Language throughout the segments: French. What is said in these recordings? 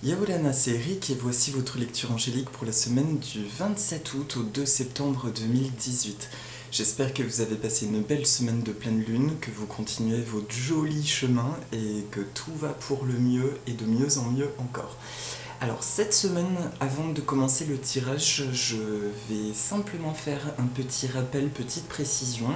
Yaolana, c'est Eric et voici votre lecture angélique pour la semaine du 27 août au 2 septembre 2018. J'espère que vous avez passé une belle semaine de pleine lune, que vous continuez votre joli chemin et que tout va pour le mieux et de mieux en mieux encore. Alors cette semaine, avant de commencer le tirage, je vais simplement faire un petit rappel, petite précision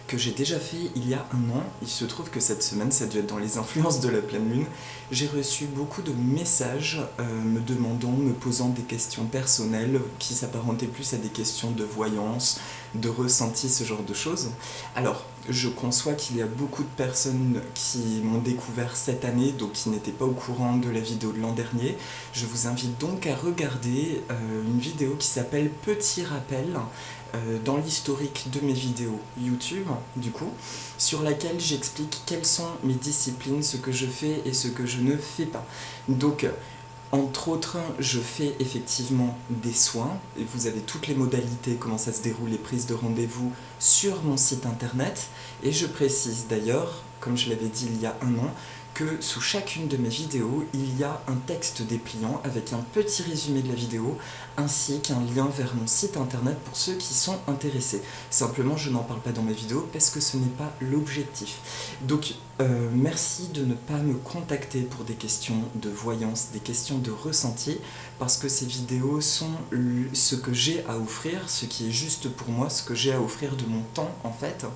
que j'ai déjà fait il y a un an. Il se trouve que cette semaine, ça a dû être dans les influences de la pleine lune, j'ai reçu beaucoup de messages me demandant, me posant des questions personnelles qui s'apparentaient plus à des questions de voyance, de ressenti, ce genre de choses. Alors, je conçois qu'il y a beaucoup de personnes qui m'ont découvert cette année, donc qui n'étaient pas au courant de la vidéo de l'an dernier. Je vous invite donc à regarder une vidéo qui s'appelle Petit rappel dans l'historique de mes vidéos YouTube, du coup, sur laquelle j'explique quelles sont mes disciplines, ce que je fais et ce que je ne fais pas. Donc, entre autres, je fais effectivement des soins, et vous avez toutes les modalités, comment ça se déroule, les prises de rendez-vous sur mon site internet, et je précise d'ailleurs, comme je l'avais dit il y a un an, que sous chacune de mes vidéos, il y a un texte dépliant avec un petit résumé de la vidéo, ainsi qu'un lien vers mon site internet pour ceux qui sont intéressés. Simplement, je n'en parle pas dans mes vidéos parce que ce n'est pas l'objectif. Donc, merci de ne pas me contacter pour des questions de voyance, des questions de ressenti, parce que ces vidéos sont ce que j'ai à offrir, ce qui est juste pour moi, ce que j'ai à offrir de mon temps en fait.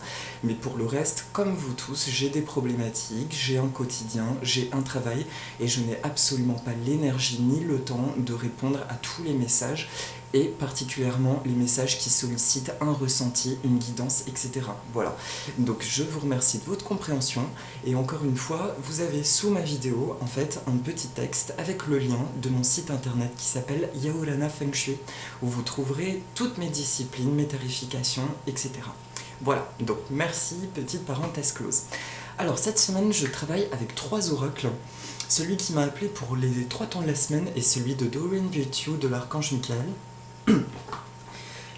Mais pour le reste, comme vous tous, j'ai des problématiques, j'ai un quotidien, j'ai un travail, et je n'ai absolument pas l'énergie ni le temps de répondre à tous les messages, et particulièrement les messages qui sollicitent un ressenti, une guidance, etc. Voilà. Donc je vous remercie de votre compréhension, et encore une fois, vous avez sous ma vidéo, en fait, un petit texte avec le lien de mon site internet qui s'appelle Yaolana Feng Shui, où vous trouverez toutes mes disciplines, mes tarifications, etc. Voilà, donc merci, petite parenthèse close. Alors cette semaine, je travaille avec 3 oracles. Celui qui m'a appelé pour les 3 temps de la semaine est celui de Doreen Virtue de l'archange Michael.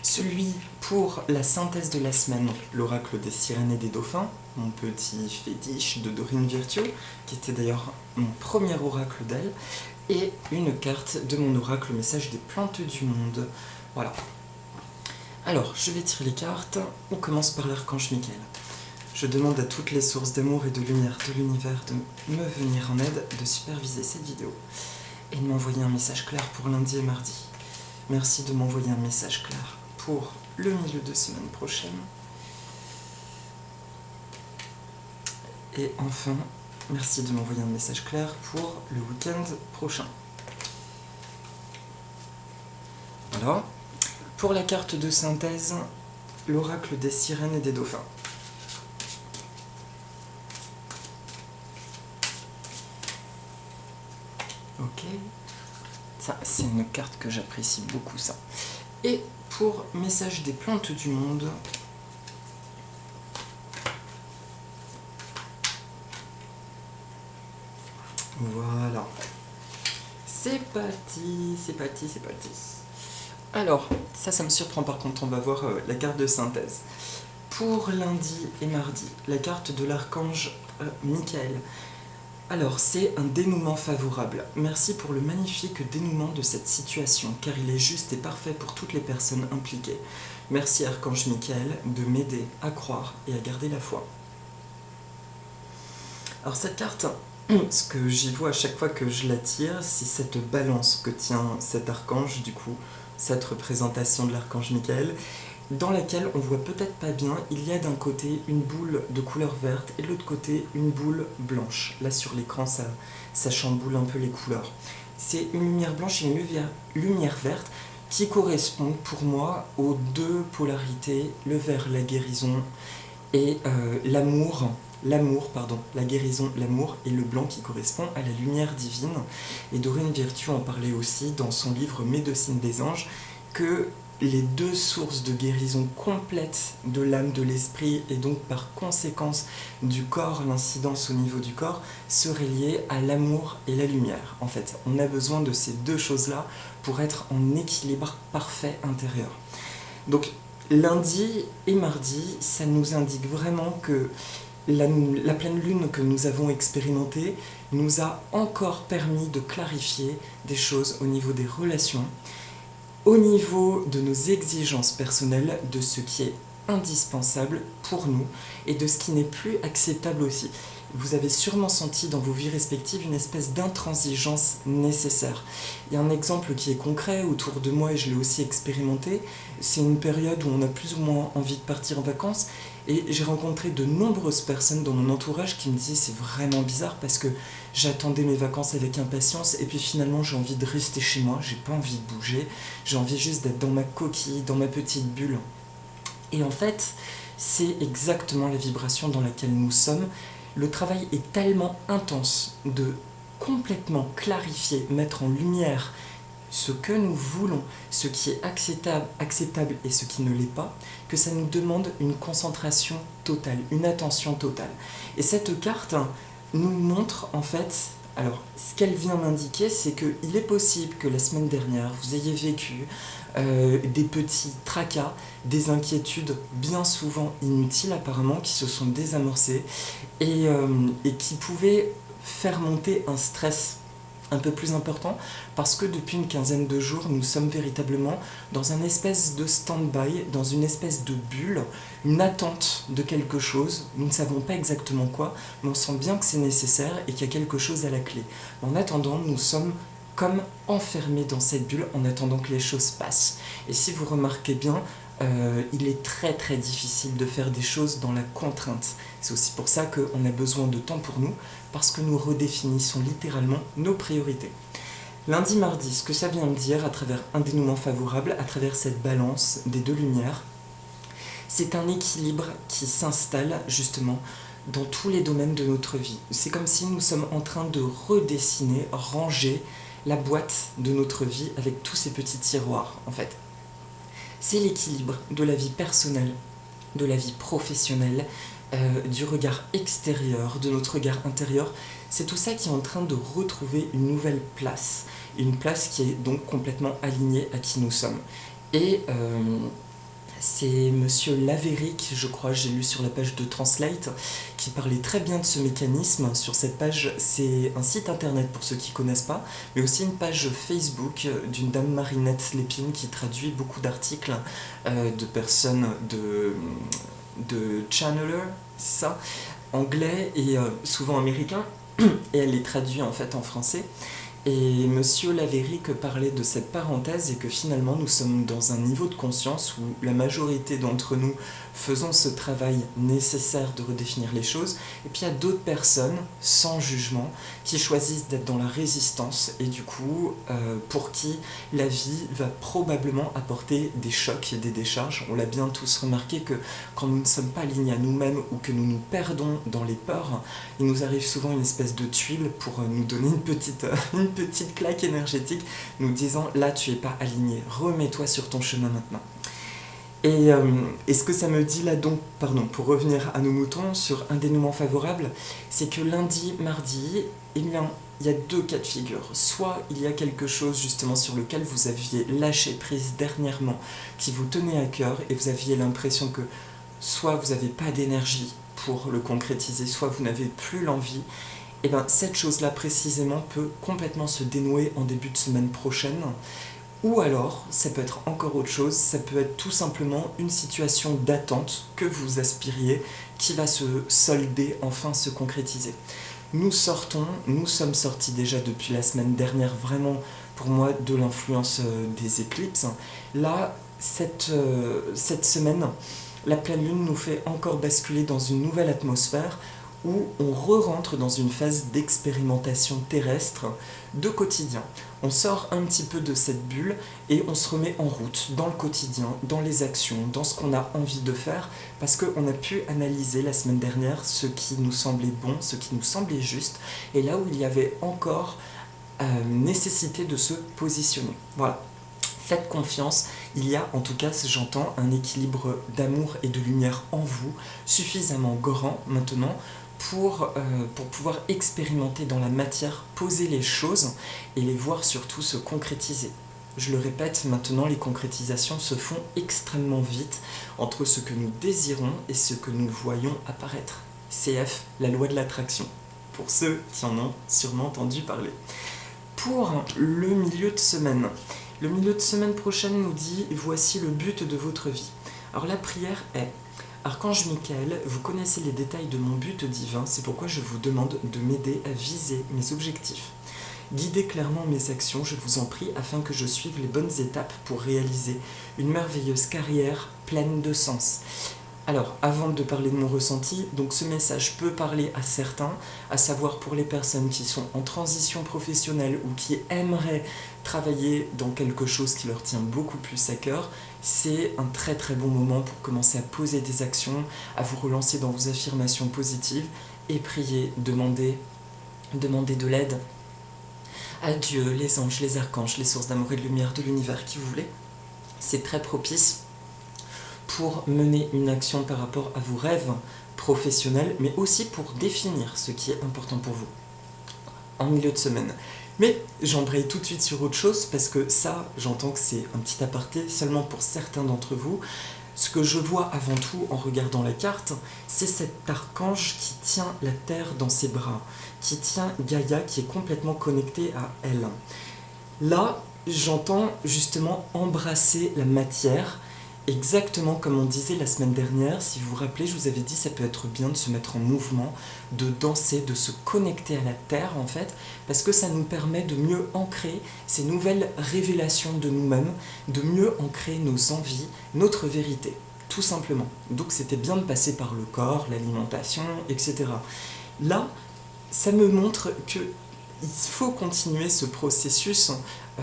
Celui pour la synthèse de la semaine, l'oracle des sirènes et des dauphins, mon petit fétiche de Doreen Virtue, qui était d'ailleurs mon premier oracle d'elle, et une carte de mon oracle message des plantes du monde. Voilà. Alors, je vais tirer les cartes. On commence par l'archange Michael. Je demande à toutes les sources d'amour et de lumière de l'univers de me venir en aide, de superviser cette vidéo et de m'envoyer un message clair pour lundi et mardi. Merci de m'envoyer un message clair pour le milieu de semaine prochaine. Et enfin, merci de m'envoyer un message clair pour le week-end prochain. Alors, pour la carte de synthèse, l'oracle des sirènes et des dauphins. Ok, ça c'est une carte que j'apprécie beaucoup, ça. Et pour message des plantes du monde, voilà, c'est parti, c'est parti, c'est parti. Alors, ça me surprend par contre, on va voir la carte de synthèse. Pour lundi et mardi, la carte de l'archange Michael. Alors, c'est un dénouement favorable. Merci pour le magnifique dénouement de cette situation, car il est juste et parfait pour toutes les personnes impliquées. Merci Archange Michael de m'aider à croire et à garder la foi. Alors cette carte, ce que j'y vois à chaque fois que je la tire, c'est cette balance que tient cet archange, du coup, cette représentation de l'archange Michael, dans laquelle on voit peut-être pas bien, il y a d'un côté une boule de couleur verte et de l'autre côté une boule blanche. Là sur l'écran, ça chamboule un peu les couleurs. C'est une lumière blanche et une lumière verte qui correspondent pour moi aux deux polarités, le vert, la guérison, et l'amour, la guérison, l'amour, et le blanc qui correspond à la lumière divine. Et Doreen Virtue en parlait aussi dans son livre Médecine des anges, que les deux sources de guérison complète de l'âme, de l'esprit, et donc par conséquence du corps, l'incidence au niveau du corps, seraient liées à l'amour et la lumière. En fait, on a besoin de ces deux choses-là pour être en équilibre parfait intérieur. Donc, lundi et mardi, ça nous indique vraiment que la pleine lune que nous avons expérimentée nous a encore permis de clarifier des choses au niveau des relations, au niveau de nos exigences personnelles, de ce qui est indispensable pour nous et de ce qui n'est plus acceptable aussi. Vous avez sûrement senti dans vos vies respectives une espèce d'intransigeance nécessaire. Il y a un exemple qui est concret autour de moi et je l'ai aussi expérimenté. C'est une période où on a plus ou moins envie de partir en vacances et j'ai rencontré de nombreuses personnes dans mon entourage qui me disaient c'est vraiment bizarre parce que j'attendais mes vacances avec impatience et puis finalement j'ai envie de rester chez moi, j'ai pas envie de bouger, j'ai envie juste d'être dans ma coquille, dans ma petite bulle. Et en fait, c'est exactement la vibration dans laquelle nous sommes. Le travail est tellement intense de complètement clarifier, mettre en lumière ce que nous voulons, ce qui est acceptable et ce qui ne l'est pas, que ça nous demande une concentration totale, une attention totale. Et cette carte nous montre en fait, alors ce qu'elle vient m'indiquer, c'est qu'il est possible que la semaine dernière, vous ayez vécu des petits tracas, des inquiétudes bien souvent inutiles apparemment, qui se sont désamorcées et qui pouvaient faire monter un stress un peu plus important parce que depuis une quinzaine de jours, nous sommes véritablement dans un espèce de stand-by, dans une espèce de bulle, une attente de quelque chose. Nous ne savons pas exactement quoi, mais on sent bien que c'est nécessaire et qu'il y a quelque chose à la clé. En attendant, nous sommes comme enfermés dans cette bulle en attendant que les choses passent. Et si vous remarquez bien, il est très très difficile de faire des choses dans la contrainte. C'est aussi pour ça qu'on a besoin de temps pour nous, parce que nous redéfinissons littéralement nos priorités. Lundi, mardi, ce que ça vient me dire à travers un dénouement favorable, à travers cette balance des deux lumières, c'est un équilibre qui s'installe justement dans tous les domaines de notre vie. C'est comme si nous sommes en train de redessiner, ranger la boîte de notre vie avec tous ces petits tiroirs en fait. C'est l'équilibre de la vie personnelle, de la vie professionnelle, du regard extérieur, de notre regard intérieur. C'est tout ça qui est en train de retrouver une nouvelle place. Une place qui est donc complètement alignée à qui nous sommes. Et c'est Monsieur Laverick, je crois, j'ai lu sur la page de Translate, qui parlait très bien de ce mécanisme. Sur cette page, c'est un site internet pour ceux qui ne connaissent pas, mais aussi une page Facebook d'une dame Marinette Lépine qui traduit beaucoup d'articles de personnes de channeler, ça, anglais et souvent américain, et elle les traduit en fait en français. Et Monsieur Laverick parlait de cette parenthèse et que finalement nous sommes dans un niveau de conscience où la majorité d'entre nous faisons ce travail nécessaire de redéfinir les choses, et puis il y a d'autres personnes, sans jugement, qui choisissent d'être dans la résistance et du coup pour qui la vie va probablement apporter des chocs et des décharges. On l'a bien tous remarqué que quand nous ne sommes pas alignés à nous-mêmes ou que nous nous perdons dans les peurs, il nous arrive souvent une espèce de tuile pour nous donner une petite claque énergétique, nous disant là tu es pas aligné, remets-toi sur ton chemin maintenant. Et ce que ça me dit là donc, pour revenir à nos moutons sur un dénouement favorable, c'est que lundi, mardi, eh bien, il y a deux cas de figure. Soit il y a quelque chose justement sur lequel vous aviez lâché prise dernièrement, qui vous tenait à cœur, et vous aviez l'impression que soit vous n'avez pas d'énergie pour le concrétiser, soit vous n'avez plus l'envie. Et bien cette chose-là précisément peut complètement se dénouer en début de semaine prochaine. Ou alors, ça peut être encore autre chose, ça peut être tout simplement une situation d'attente que vous aspiriez qui va se solder, enfin se concrétiser. Nous sommes sortis déjà depuis la semaine dernière vraiment pour moi de l'influence des éclipses. Là, cette semaine, la pleine lune nous fait encore basculer dans une nouvelle atmosphère où on re-rentre dans une phase d'expérimentation terrestre de quotidien. On sort un petit peu de cette bulle et on se remet en route dans le quotidien, dans les actions, dans ce qu'on a envie de faire, parce qu'on a pu analyser la semaine dernière ce qui nous semblait bon, ce qui nous semblait juste, et là où il y avait encore nécessité de se positionner. Voilà. Faites confiance, il y a en tout cas, j'entends, un équilibre d'amour et de lumière en vous, suffisamment grand maintenant pour pouvoir expérimenter dans la matière, poser les choses et les voir surtout se concrétiser. Je le répète, maintenant les concrétisations se font extrêmement vite entre ce que nous désirons et ce que nous voyons apparaître. CF, la loi de l'attraction. pour ceux qui en ont sûrement entendu parler. Pour le milieu de semaine. Le milieu de semaine prochaine nous dit « Voici le but de votre vie ». Alors la prière est « Archange Michael, vous connaissez les détails de mon but divin, c'est pourquoi je vous demande de m'aider à viser mes objectifs. Guidez clairement mes actions, je vous en prie, afin que je suive les bonnes étapes pour réaliser une merveilleuse carrière pleine de sens. » Alors, avant de parler de mon ressenti, donc ce message peut parler à certains, à savoir pour les personnes qui sont en transition professionnelle ou qui aimeraient travailler dans quelque chose qui leur tient beaucoup plus à cœur. C'est un très très bon moment pour commencer à poser des actions, à vous relancer dans vos affirmations positives et prier, demander de l'aide à Dieu, les anges, les archanges, les sources d'amour et de lumière de l'univers qui vous voulez. C'est très propice pour mener une action par rapport à vos rêves professionnels, mais aussi pour définir ce qui est important pour vous en milieu de semaine. Mais j'embraye tout de suite sur autre chose, parce que ça, j'entends que c'est un petit aparté seulement pour certains d'entre vous. Ce que je vois avant tout en regardant la carte, c'est cet archange qui tient la Terre dans ses bras, qui tient Gaïa, qui est complètement connectée à elle. Là, j'entends justement embrasser la matière, exactement comme on disait la semaine dernière. Si vous vous rappelez, je vous avais dit ça peut être bien de se mettre en mouvement, de danser, de se connecter à la terre en fait, parce que ça nous permet de mieux ancrer ces nouvelles révélations de nous-mêmes, de mieux ancrer nos envies, notre vérité, tout simplement. Donc c'était bien de passer par le corps, l'alimentation, etc. Là, ça me montre que il faut continuer ce processus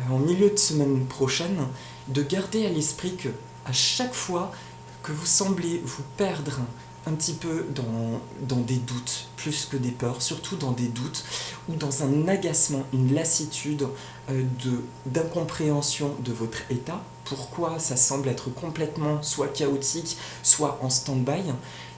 en milieu de semaine prochaine, de garder à l'esprit que à chaque fois que vous semblez vous perdre un petit peu dans des doutes, plus que des peurs, surtout dans des doutes, ou dans un agacement, une lassitude d'incompréhension de votre état, pourquoi ça semble être complètement soit chaotique, soit en stand-by,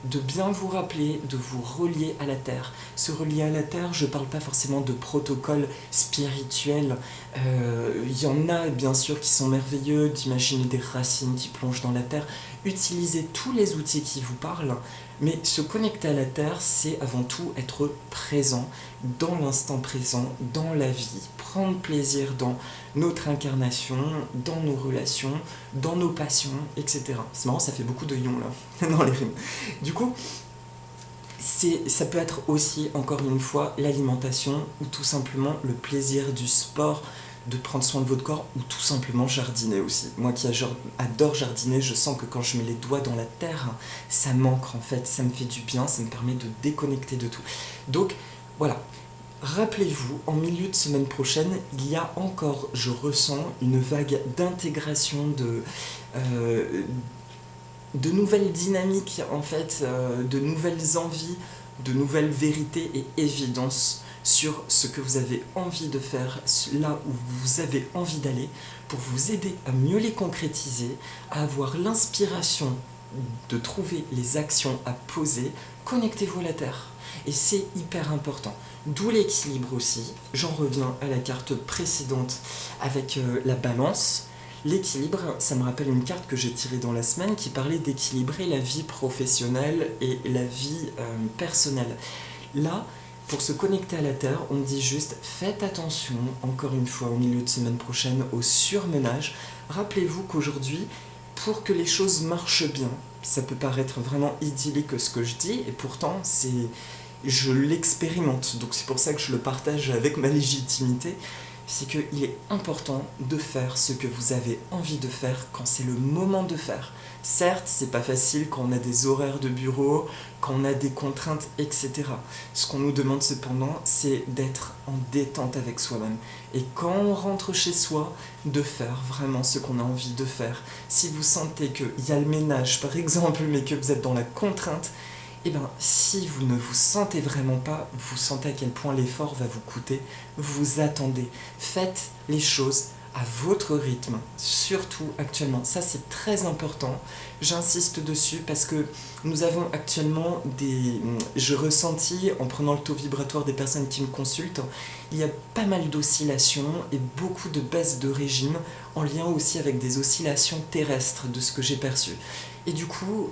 de bien vous rappeler, de vous relier à la Terre. Se relier à la Terre, je ne parle pas forcément de protocole spirituel. Il y en a bien sûr qui sont merveilleux, d'imaginer des racines qui plongent dans la Terre. Utilisez tous les outils qui vous parlent, mais se connecter à la Terre, c'est avant tout être présent, dans l'instant présent, dans la vie, prendre plaisir dans notre incarnation, dans nos relations, dans nos passions, etc. C'est marrant, ça fait beaucoup de yon là, dans les rimes. Du coup, ça peut être aussi, encore une fois, l'alimentation ou tout simplement le plaisir du sport, de prendre soin de votre corps ou tout simplement jardiner aussi. Moi qui adore jardiner, je sens que quand je mets les doigts dans la terre, ça m'ancre en fait, ça me fait du bien, ça me permet de déconnecter de tout. Donc voilà, rappelez-vous, en milieu de semaine prochaine, il y a encore, je ressens, une vague d'intégration de nouvelles dynamiques en fait, de nouvelles envies, de nouvelles vérités et évidences sur ce que vous avez envie de faire, là où vous avez envie d'aller, pour vous aider à mieux les concrétiser, à avoir l'inspiration de trouver les actions à poser. Connectez-vous à la Terre. Et c'est hyper important. D'où l'équilibre aussi. J'en reviens à la carte précédente avec la balance. L'équilibre, ça me rappelle une carte que j'ai tirée dans la semaine qui parlait d'équilibrer la vie professionnelle et la vie personnelle. Là, pour se connecter à la Terre, on dit juste faites attention, encore une fois, au milieu de semaine prochaine, au surmenage. Rappelez-vous qu'aujourd'hui, pour que les choses marchent bien, ça peut paraître vraiment idyllique ce que je dis, et pourtant, je l'expérimente. Donc c'est pour ça que je le partage avec ma légitimité. C'est qu'il est important de faire ce que vous avez envie de faire quand c'est le moment de faire. Certes, c'est pas facile quand on a des horaires de bureau, quand on a des contraintes, etc. Ce qu'on nous demande cependant, c'est d'être en détente avec soi-même. Et quand on rentre chez soi, de faire vraiment ce qu'on a envie de faire. Si vous sentez qu'il y a le ménage, par exemple, mais que vous êtes dans la contrainte, eh bien, si vous ne vous sentez vraiment pas, vous sentez à quel point l'effort va vous coûter, vous attendez. Faites les choses à votre rythme, surtout actuellement. Ça, c'est très important. J'insiste dessus parce que nous avons actuellement je ressentis, en prenant le taux vibratoire des personnes qui me consultent, il y a pas mal d'oscillations et beaucoup de baisses de régime, en lien aussi avec des oscillations terrestres de ce que j'ai perçu. Et du coup,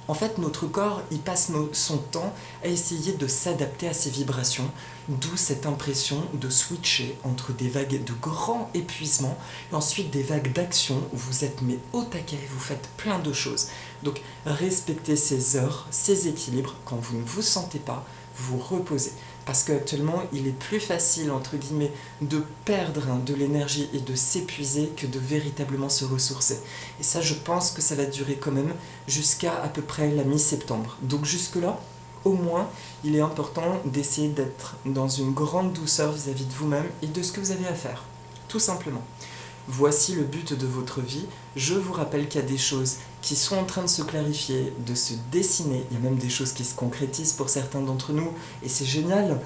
En fait, notre corps, il passe son temps à essayer de s'adapter à ces vibrations, d'où cette impression de switcher entre des vagues de grand épuisement et ensuite des vagues d'action où vous êtes mais au taquet, vous faites plein de choses. Donc respectez ces heures, ces équilibres. Quand vous ne vous sentez pas, vous reposez. Parce qu'actuellement, il est plus facile, entre guillemets, de perdre de l'énergie et de s'épuiser que de véritablement se ressourcer. Et ça, je pense que ça va durer quand même jusqu'à à peu près la mi-septembre. Donc jusque-là, au moins, il est important d'essayer d'être dans une grande douceur vis-à-vis de vous-même et de ce que vous avez à faire. Tout simplement. Voici le but de votre vie. Je vous rappelle qu'il y a des choses qui sont en train de se clarifier, de se dessiner. Il y a même des choses qui se concrétisent pour certains d'entre nous, et c'est génial.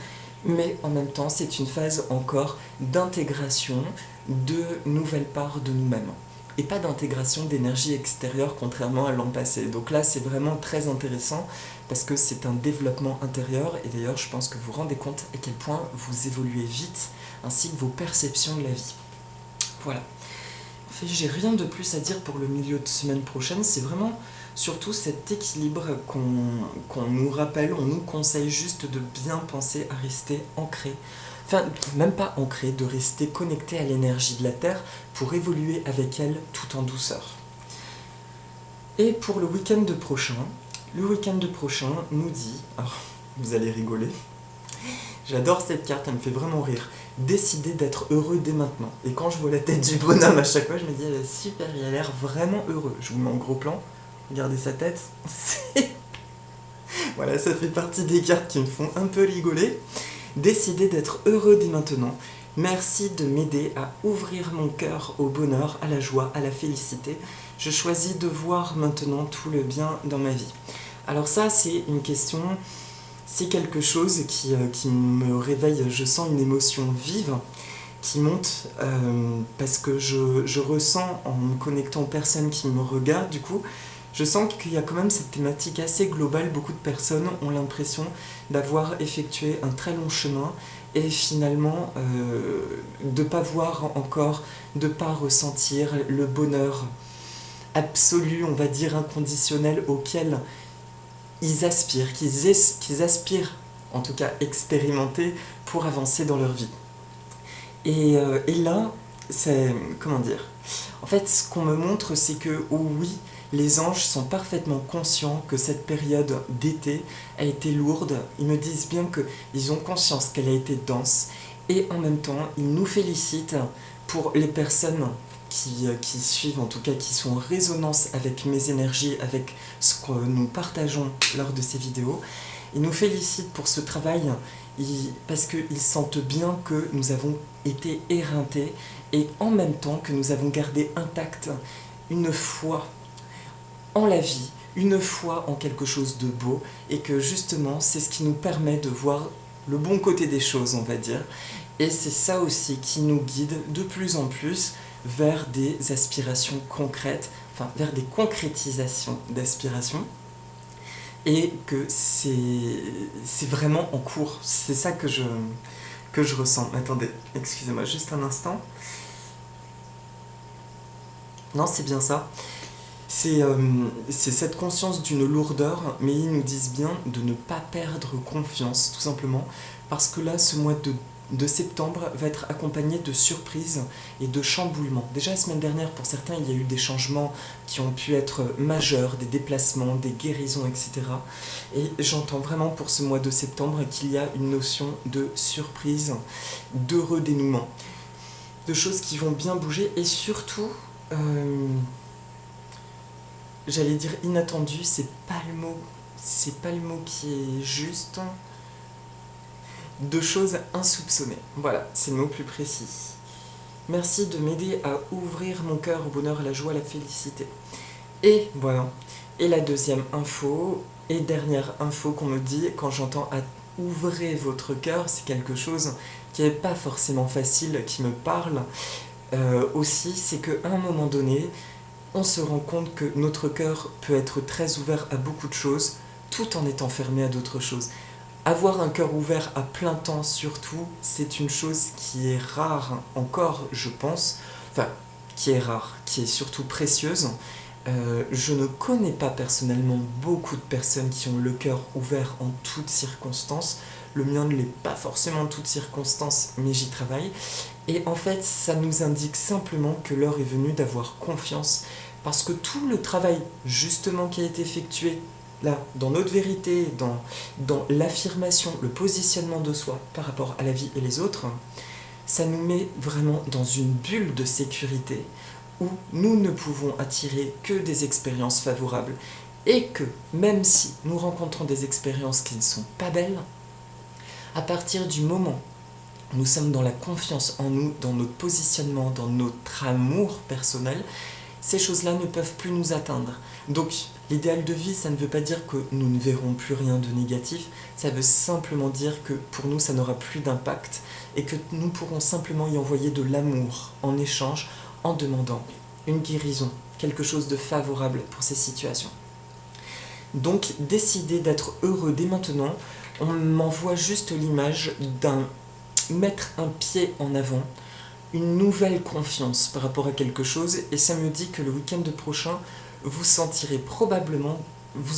Mais en même temps, c'est une phase encore d'intégration de nouvelles parts de nous-mêmes. Et pas d'intégration d'énergie extérieure, contrairement à l'an passé. Donc là, c'est vraiment très intéressant, parce que c'est un développement intérieur. Et d'ailleurs, je pense que vous vous rendez compte à quel point vous évoluez vite, ainsi que vos perceptions de la vie. Voilà. En fait, j'ai rien de plus à dire pour le milieu de semaine prochaine. C'est vraiment surtout cet équilibre qu'on nous rappelle, on nous conseille juste de bien penser à rester ancré. Enfin, même pas ancré, de rester connecté à l'énergie de la Terre pour évoluer avec elle tout en douceur. Et pour le week-end prochain nous dit... Alors, vous allez rigoler. J'adore cette carte, elle me fait vraiment rire. Décider d'être heureux dès maintenant. Et quand je vois la tête du bonhomme à chaque fois, je me dis, super, il a l'air vraiment heureux. Je vous mets en gros plan, regardez sa tête. Voilà, ça fait partie des cartes qui me font un peu rigoler. Décider d'être heureux dès maintenant. Merci de m'aider à ouvrir mon cœur au bonheur, à la joie, à la félicité. Je choisis de voir maintenant tout le bien dans ma vie. Alors ça, c'est une question... C'est quelque chose qui me réveille, je sens une émotion vive qui monte parce que je ressens en me connectant aux personnes qui me regardent, du coup, je sens qu'il y a quand même cette thématique assez globale. Beaucoup de personnes ont l'impression d'avoir effectué un très long chemin et finalement de ne pas voir encore, de ne pas ressentir le bonheur absolu, on va dire inconditionnel auquel ils aspirent, qu'ils aspirent en tout cas expérimenter pour avancer dans leur vie. Et là, c'est... comment dire ? En fait, ce qu'on me montre, c'est que, oh oui, les anges sont parfaitement conscients que cette période d'été a été lourde. Ils me disent bien qu'ils ont conscience qu'elle a été dense. Et en même temps, ils nous félicitent pour les personnes qui suivent, en tout cas qui sont en résonance avec mes énergies, avec ce que nous partageons lors de ces vidéos. Ils nous félicitent pour ce travail parce qu'ils sentent bien que nous avons été éreintés et en même temps que nous avons gardé intacte une foi en la vie, une foi en quelque chose de beau et que justement c'est ce qui nous permet de voir le bon côté des choses, on va dire. Et c'est ça aussi qui nous guide de plus en plus vers des aspirations concrètes, enfin vers des concrétisations d'aspirations, et que c'est vraiment en cours. C'est ça que je ressens. Attendez, excusez-moi juste un instant. Non, c'est bien ça. C'est cette conscience d'une lourdeur, mais ils nous disent bien de ne pas perdre confiance, tout simplement, parce que là, ce mois de septembre va être accompagné de surprises et de chamboulements. Déjà la semaine dernière, pour certains, il y a eu des changements qui ont pu être majeurs, des déplacements, des guérisons, etc. Et j'entends vraiment pour ce mois de septembre qu'il y a une notion de surprise, d'heureux dénouement, de choses qui vont bien bouger et surtout, j'allais dire inattendu, c'est pas le mot qui est juste... de choses insoupçonnées. Voilà, c'est le mot plus précis. Merci de m'aider à ouvrir mon cœur au bonheur, à la joie, à la félicité. Et voilà. Et la deuxième info, et dernière info qu'on me dit quand j'entends à ouvrir votre cœur, c'est quelque chose qui n'est pas forcément facile, qui me parle aussi, c'est qu'à un moment donné, on se rend compte que notre cœur peut être très ouvert à beaucoup de choses, tout en étant fermé à d'autres choses. Avoir un cœur ouvert à plein temps surtout, c'est une chose qui est rare encore, je pense, enfin, qui est rare, qui est surtout précieuse, Je ne connais pas personnellement beaucoup de personnes qui ont le cœur ouvert en toutes circonstances. Le mien ne l'est pas forcément en toutes circonstances, mais j'y travaille. Et en fait, ça nous indique simplement que l'heure est venue d'avoir confiance, parce que tout le travail justement qui a été effectué là, dans notre vérité, dans l'affirmation, le positionnement de soi par rapport à la vie et les autres, ça nous met vraiment dans une bulle de sécurité où nous ne pouvons attirer que des expériences favorables et que même si nous rencontrons des expériences qui ne sont pas belles, à partir du moment où nous sommes dans la confiance en nous, dans notre positionnement, dans notre amour personnel, ces choses-là ne peuvent plus nous atteindre. Donc, l'idéal de vie, ça ne veut pas dire que nous ne verrons plus rien de négatif, ça veut simplement dire que pour nous, ça n'aura plus d'impact et que nous pourrons simplement y envoyer de l'amour en échange, en demandant une guérison, quelque chose de favorable pour ces situations. Donc, décider d'être heureux dès maintenant, on m'envoie juste l'image d'un mettre un pied en avant, une nouvelle confiance par rapport à quelque chose, et ça me dit que le week-end prochain, vous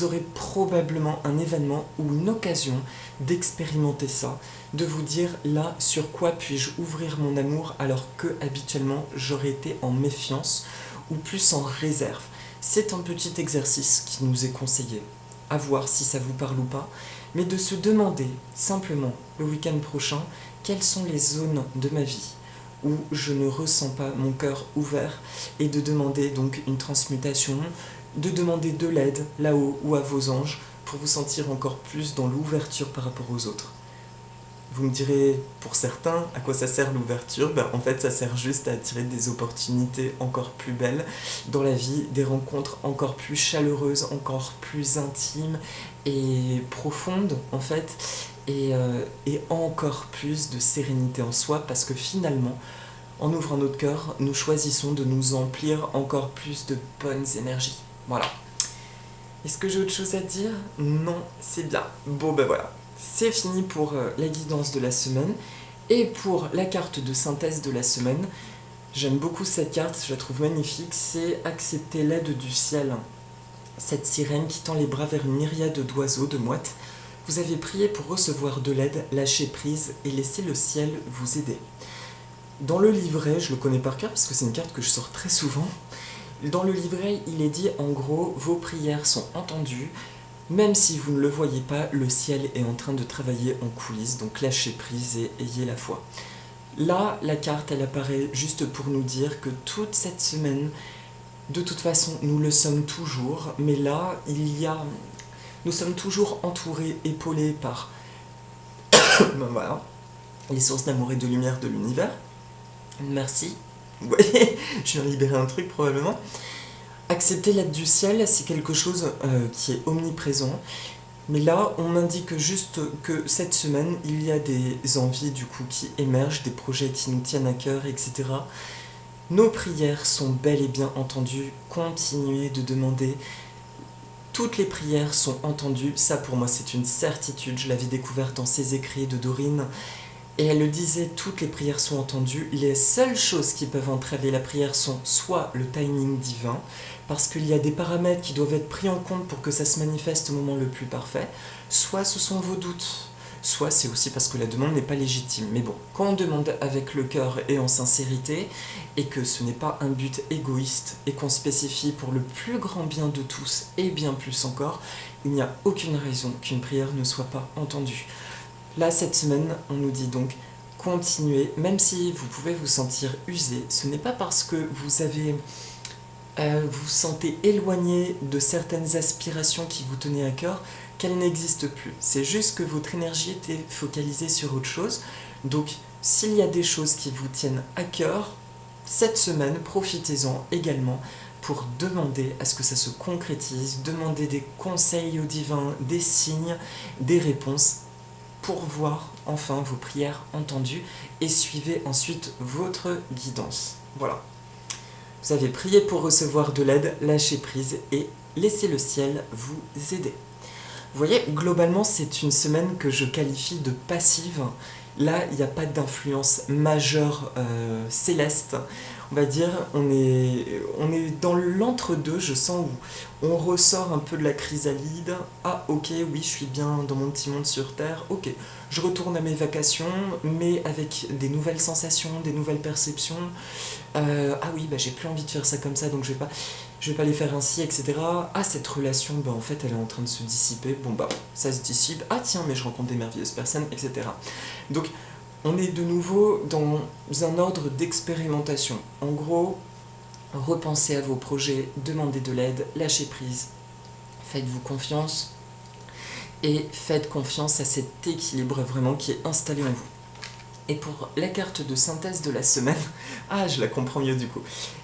aurez probablement un événement ou une occasion d'expérimenter ça, de vous dire là sur quoi puis-je ouvrir mon amour alors que habituellement j'aurais été en méfiance ou plus en réserve. C'est un petit exercice qui nous est conseillé, à voir si ça vous parle ou pas, mais de se demander simplement le week-end prochain quelles sont les zones de ma vie où je ne ressens pas mon cœur ouvert, et de demander donc une transmutation, de demander de l'aide là-haut ou à vos anges pour vous sentir encore plus dans l'ouverture par rapport aux autres. Vous me direz, pour certains, à quoi ça sert l'ouverture ? En fait, ça sert juste à attirer des opportunités encore plus belles dans la vie, des rencontres encore plus chaleureuses, encore plus intimes et profondes, en fait, et encore plus de sérénité en soi, parce que finalement, en ouvrant notre cœur, nous choisissons de nous emplir encore plus de bonnes énergies. Voilà. Est-ce que j'ai autre chose à dire ? Non, c'est bien. Bon, voilà. C'est fini pour la guidance de la semaine. Et pour la carte de synthèse de la semaine, j'aime beaucoup cette carte, je la trouve magnifique, c'est accepter l'aide du ciel. Cette sirène qui tend les bras vers une myriade d'oiseaux, de mouettes. Vous avez prié pour recevoir de l'aide, lâcher prise et laisser le ciel vous aider. Dans le livret, je le connais par cœur parce que c'est une carte que je sors très souvent. Dans le livret, il est dit en gros, vos prières sont entendues. Même si vous ne le voyez pas, le ciel est en train de travailler en coulisses, donc lâchez prise et ayez la foi. Là, la carte, elle apparaît juste pour nous dire que toute cette semaine, de toute façon, nous le sommes toujours, mais là, nous sommes toujours entourés, épaulés par voilà, les sources d'amour et de lumière de l'univers. Merci. Vous voyez, je viens libérer un truc probablement. Accepter l'aide du ciel, c'est quelque chose qui est omniprésent. Mais là, on m'indique juste que cette semaine, il y a des envies du coup qui émergent, des projets qui nous tiennent à cœur, etc. Nos prières sont bel et bien entendues. Continuez de demander. Toutes les prières sont entendues. Ça, pour moi, c'est une certitude. Je l'avais découvert dans ses écrits de Dorine. Et elle le disait, toutes les prières sont entendues. Les seules choses qui peuvent entraver la prière sont soit le timing divin, parce qu'il y a des paramètres qui doivent être pris en compte pour que ça se manifeste au moment le plus parfait, soit ce sont vos doutes, soit c'est aussi parce que la demande n'est pas légitime. Mais bon, quand on demande avec le cœur et en sincérité, et que ce n'est pas un but égoïste, et qu'on spécifie pour le plus grand bien de tous, et bien plus encore, il n'y a aucune raison qu'une prière ne soit pas entendue. Là, cette semaine, on nous dit donc, continuez, même si vous pouvez vous sentir usé, ce n'est pas parce que vous sentez éloigné de certaines aspirations qui vous tenaient à cœur qu'elles n'existent plus. C'est juste que votre énergie était focalisée sur autre chose. Donc, s'il y a des choses qui vous tiennent à cœur, cette semaine, profitez-en également pour demander à ce que ça se concrétise, demander des conseils au divin, des signes, des réponses, pour voir enfin vos prières entendues et suivez ensuite votre guidance. Voilà. Vous avez prié pour recevoir de l'aide, lâchez prise et laissez le ciel vous aider. Vous voyez, globalement, c'est une semaine que je qualifie de passive. Là, il n'y a pas d'influence majeure céleste. on va dire, on est dans l'entre-deux, je sens, où on ressort un peu de la chrysalide. Ah, ok, oui, je suis bien dans mon petit monde sur Terre. Ok, je retourne à mes vacations, mais avec des nouvelles sensations, des nouvelles perceptions. Ah oui, bah, j'ai plus envie de faire ça comme ça, donc je vais pas les faire ainsi, etc. Ah, cette relation, bah, en fait, elle est en train de se dissiper. Bon, bah, ça se dissipe. Ah, tiens, mais je rencontre des merveilleuses personnes, etc. Donc, on est de nouveau dans un ordre d'expérimentation. En gros, repensez à vos projets, demandez de l'aide, lâchez prise, faites-vous confiance et faites confiance à cet équilibre vraiment qui est installé en vous. Et pour la carte de synthèse de la semaine, ah je la comprends mieux du coup,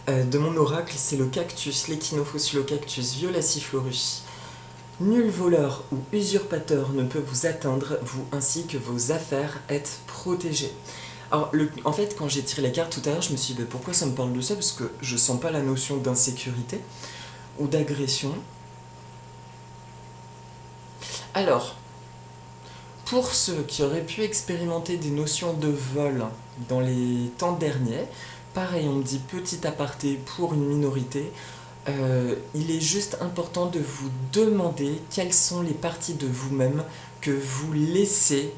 de mon oracle, c'est le cactus, l'échinophosilocactus violaciflorus. Nul voleur ou usurpateur ne peut vous atteindre, vous ainsi que vos affaires êtes protégées. Alors, en fait, quand j'ai tiré la carte tout à l'heure, je me suis dit, pourquoi ça me parle de ça? Parce que je sens pas la notion d'insécurité ou d'agression. Alors, pour ceux qui auraient pu expérimenter des notions de vol dans les temps derniers, pareil, on me dit petit aparté pour une minorité, il est juste important de vous demander quelles sont les parties de vous-même que vous laissez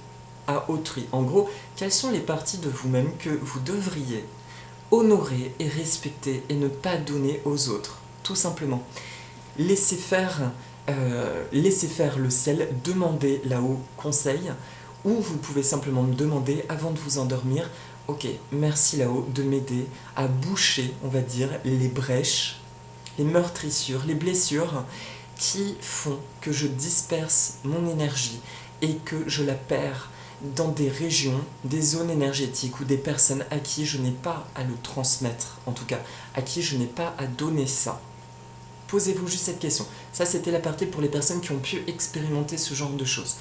à autrui. En gros, quelles sont les parties de vous-même que vous devriez honorer et respecter et ne pas donner aux autres, tout simplement. Laissez faire le ciel, demandez là-haut conseil, ou vous pouvez simplement me demander avant de vous endormir, ok, merci là-haut de m'aider à boucher, on va dire, les brèches, les meurtrissures, les blessures qui font que je disperse mon énergie et que je la perds dans des régions, des zones énergétiques ou des personnes à qui je n'ai pas à le transmettre, en tout cas, à qui je n'ai pas à donner ça. Posez-vous juste cette question. Ça, c'était la partie pour les personnes qui ont pu expérimenter ce genre de choses.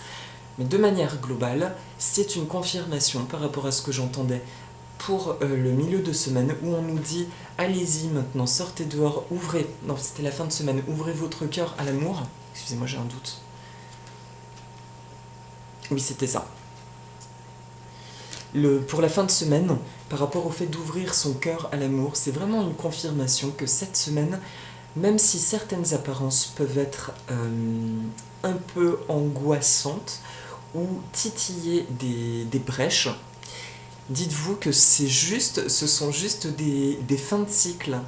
Mais de manière globale, c'est une confirmation par rapport à ce que j'entendais pour le milieu de semaine où on nous dit allez-y maintenant, sortez dehors, ouvrez, non c'était la fin de semaine, ouvrez votre cœur à l'amour. Excusez-moi, j'ai un doute. Oui, c'était ça. Pour la fin de semaine, par rapport au fait d'ouvrir son cœur à l'amour, c'est vraiment une confirmation que cette semaine, même si certaines apparences peuvent être un peu angoissantes ou titiller des brèches, dites-vous que ce sont juste des fins de cycle.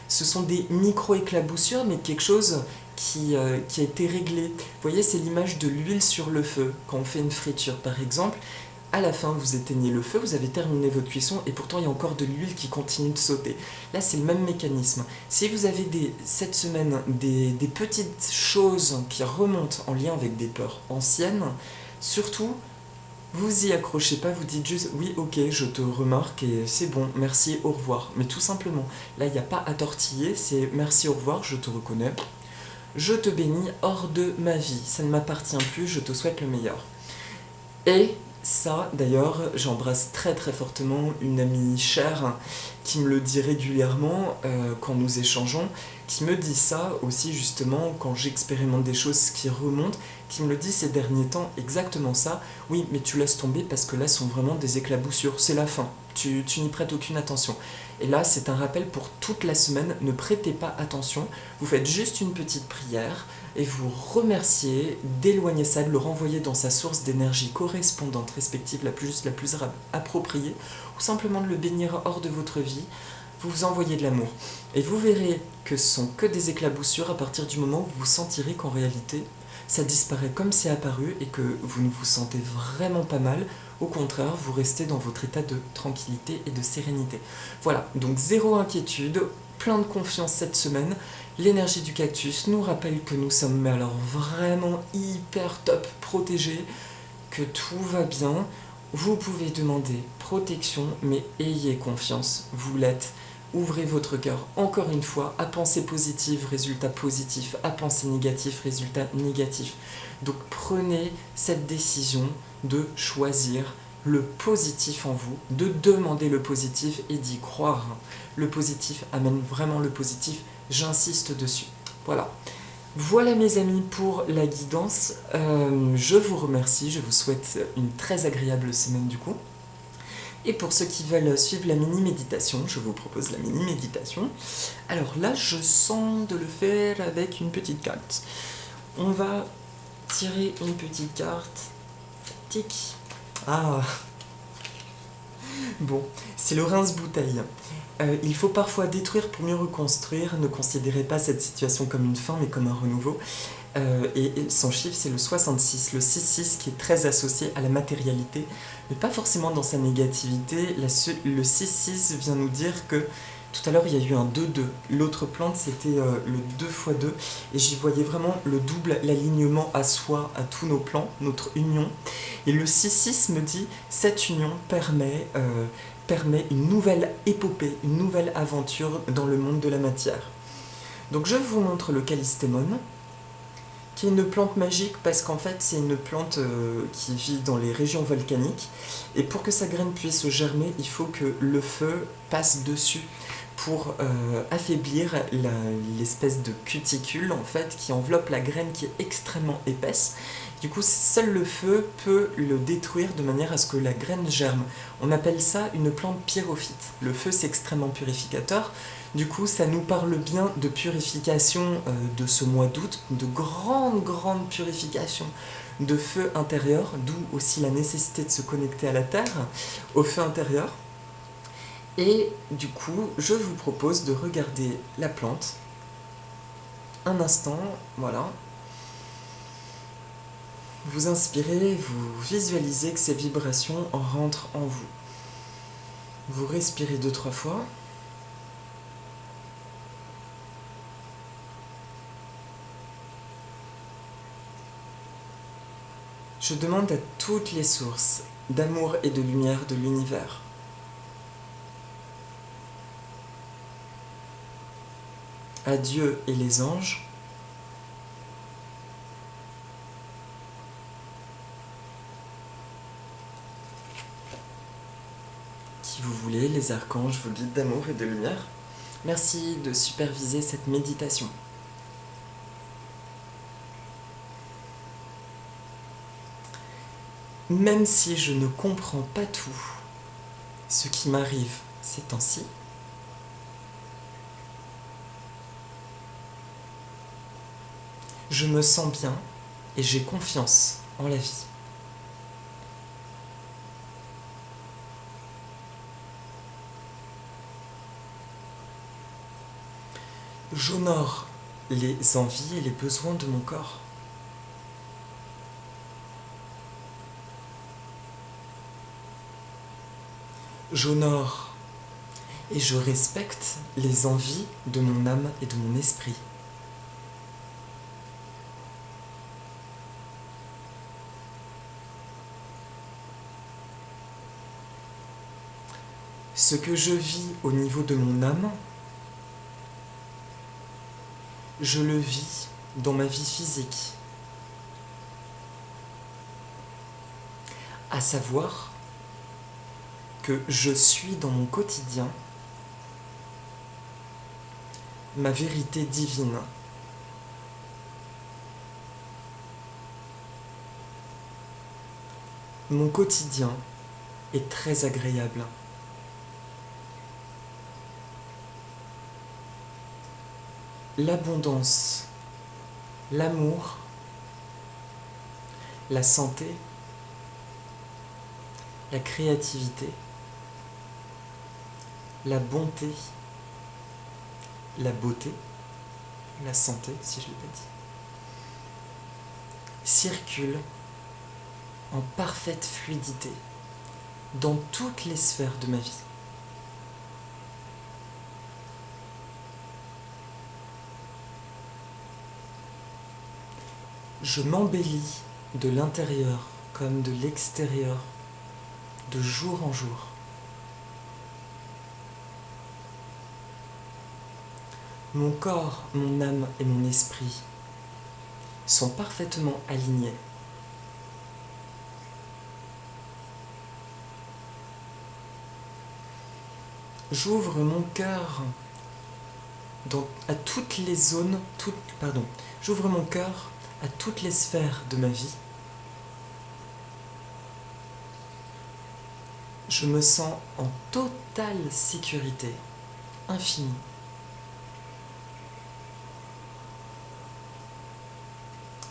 Ce sont des micro-éclaboussures, mais quelque chose qui a été réglé. Vous voyez, c'est l'image de l'huile sur le feu. Quand on fait une friture, par exemple, à la fin, vous éteignez le feu, vous avez terminé votre cuisson, et pourtant, il y a encore de l'huile qui continue de sauter. Là, c'est le même mécanisme. Si vous avez cette semaine des petites choses qui remontent en lien avec des peurs anciennes, surtout, vous y accrochez pas, vous dites juste oui, ok, je te remarque et c'est bon, merci, au revoir. Mais tout simplement, là, il n'y a pas à tortiller, c'est merci, au revoir, je te reconnais. Je te bénis hors de ma vie, ça ne m'appartient plus, je te souhaite le meilleur. Et ça, d'ailleurs, j'embrasse très très fortement une amie chère qui me le dit régulièrement quand nous échangeons, qui me dit ça aussi justement quand j'expérimente des choses qui remontent, qui me le dit ces derniers temps exactement ça. Oui, mais tu laisses tomber parce que là sont vraiment des éclaboussures, c'est la fin, tu n'y prêtes aucune attention. Et là, c'est un rappel pour toute la semaine, ne prêtez pas attention, vous faites juste une petite prière et vous remerciez d'éloigner ça, de le renvoyer dans sa source d'énergie correspondante, respective, la plus appropriée, ou simplement de le bénir hors de votre vie. Vous vous envoyez de l'amour. Et vous verrez que ce sont que des éclaboussures à partir du moment où vous sentirez qu'en réalité, ça disparaît comme c'est apparu et que vous ne vous sentez vraiment pas mal. Au contraire, vous restez dans votre état de tranquillité et de sérénité. Voilà, donc zéro inquiétude, plein de confiance cette semaine. L'énergie du cactus nous rappelle que nous sommes mais alors vraiment hyper top protégés, que tout va bien. Vous pouvez demander protection, mais ayez confiance, vous l'êtes. Ouvrez votre cœur encore une fois à pensée positive, résultat positif, à pensée négative, résultat négatif. Donc prenez cette décision de choisir le positif en vous, de demander le positif et d'y croire. Le positif amène vraiment le positif, j'insiste dessus. Voilà. Voilà mes amis pour la guidance. Je vous remercie, je vous souhaite une très agréable semaine du coup. Et pour ceux qui veulent suivre la mini-méditation, je vous propose la mini-méditation. Alors là, je sens de le faire avec une petite carte. On va tirer une petite carte. Tic. Ah. Bon, c'est le rince-bouteille. Il faut parfois détruire pour mieux reconstruire. Ne considérez pas cette situation comme une fin, mais comme un renouveau. Et son chiffre, c'est le 66, le 6-6 qui est très associé à la matérialité, mais pas forcément dans sa négativité. Le 6-6 vient nous dire que tout à l'heure, il y a eu un 2-2. L'autre plante, c'était le 2x2, et j'y voyais vraiment le double, l'alignement à soi, à tous nos plans, notre union. Et le 6-6 me dit, cette union permet une nouvelle épopée, une nouvelle aventure dans le monde de la matière. Donc je vous montre le callistémone, qui est une plante magique parce qu'en fait c'est une plante qui vit dans les régions volcaniques, et pour que sa graine puisse germer, il faut que le feu passe dessus pour affaiblir l'espèce de cuticule en fait qui enveloppe la graine, qui est extrêmement épaisse. Du coup, seul le feu peut le détruire de manière à ce que la graine germe. On appelle ça une plante pyrophyte. Le feu, c'est extrêmement purificateur. Du coup, ça nous parle bien de purification de ce mois d'août, de grande purification de feu intérieur, d'où aussi la nécessité de se connecter à la terre, au feu intérieur. Et du coup, je vous propose de regarder la plante un instant, voilà. Vous inspirez, vous visualisez que ces vibrations rentrent en vous. Vous respirez 2-3 fois. Je demande à toutes les sources d'amour et de lumière de l'univers à Dieu et les anges, qui vous voulez, les archanges, vos guides d'amour et de lumière. Merci de superviser cette méditation. Même si je ne comprends pas tout ce qui m'arrive ces temps-ci, je me sens bien et j'ai confiance en la vie. J'honore les envies et les besoins de mon corps. J'honore et je respecte les envies de mon âme et de mon esprit. Ce que je vis au niveau de mon âme, je le vis dans ma vie physique. À savoir que je suis dans mon quotidien ma vérité divine. Mon quotidien est très agréable. L'abondance, l'amour, la santé, la créativité, la bonté, la beauté, la santé, si je ne l'ai pas dit, circulent en parfaite fluidité dans toutes les sphères de ma vie. Je m'embellis de l'intérieur comme de l'extérieur, de jour en jour. Mon corps, mon âme et mon esprit sont parfaitement alignés. J'ouvre mon cœur à toutes les zones, j'ouvre mon cœur à toutes les sphères de ma vie. Je me sens en totale sécurité, infinie.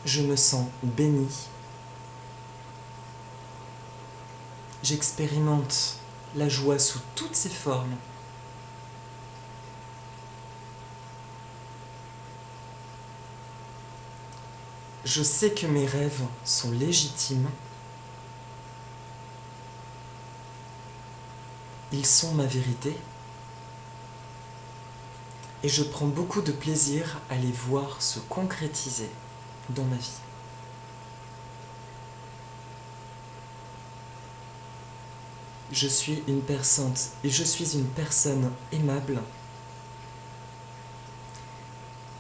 Je me sens béni. J'expérimente la joie sous toutes ses formes. Je sais que mes rêves sont légitimes. Ils sont ma vérité. Et je prends beaucoup de plaisir à les voir se concrétiser dans ma vie. Je suis une personne aimable,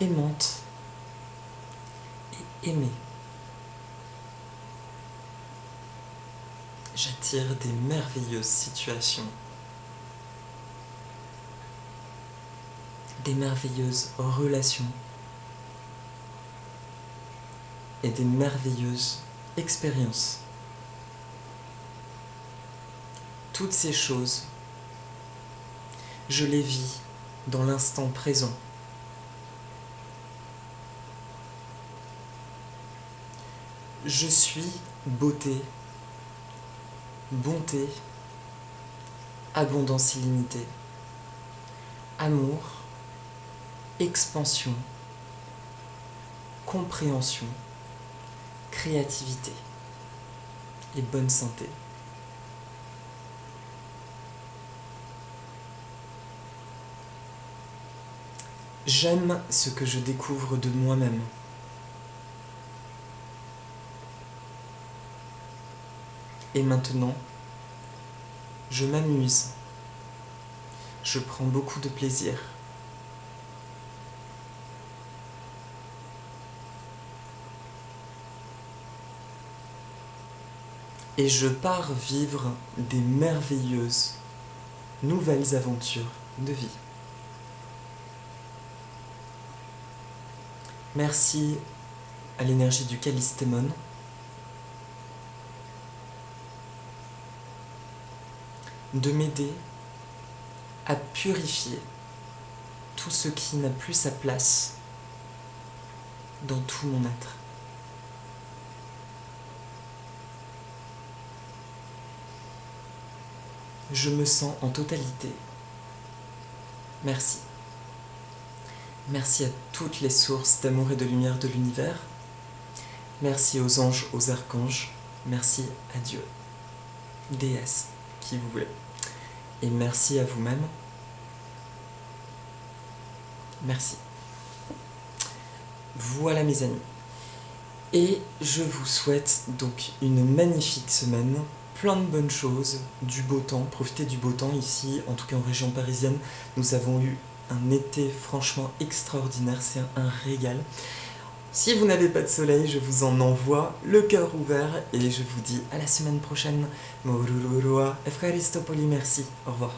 aimante et aimée. J'attire des merveilleuses situations, des merveilleuses relations et des merveilleuses expériences. Toutes ces choses, je les vis dans l'instant présent. Je suis beauté, bonté, abondance illimitée, amour, expansion, compréhension, créativité et bonne santé. J'aime ce que je découvre de moi-même. Et maintenant, je m'amuse. Je prends beaucoup de plaisir. Et je pars vivre des merveilleuses nouvelles aventures de vie. Merci à l'énergie du Callistémon. De m'aider à purifier tout ce qui n'a plus sa place dans tout mon être. Je me sens en totalité. Merci. Merci à toutes les sources d'amour et de lumière de l'univers. Merci aux anges, aux archanges. Merci à Dieu, déesse, qui vous voulez. Et merci à vous-même. Merci. Voilà mes amis. Et je vous souhaite donc une magnifique semaine, plein de bonnes choses, du beau temps. Profitez du beau temps ici, en tout cas en région parisienne. Nous avons eu un été franchement extraordinaire, c'est un régal. Si vous n'avez pas de soleil, je vous en envoie le cœur ouvert et je vous dis à la semaine prochaine. Morururua, Efkaristopoli, merci, au revoir.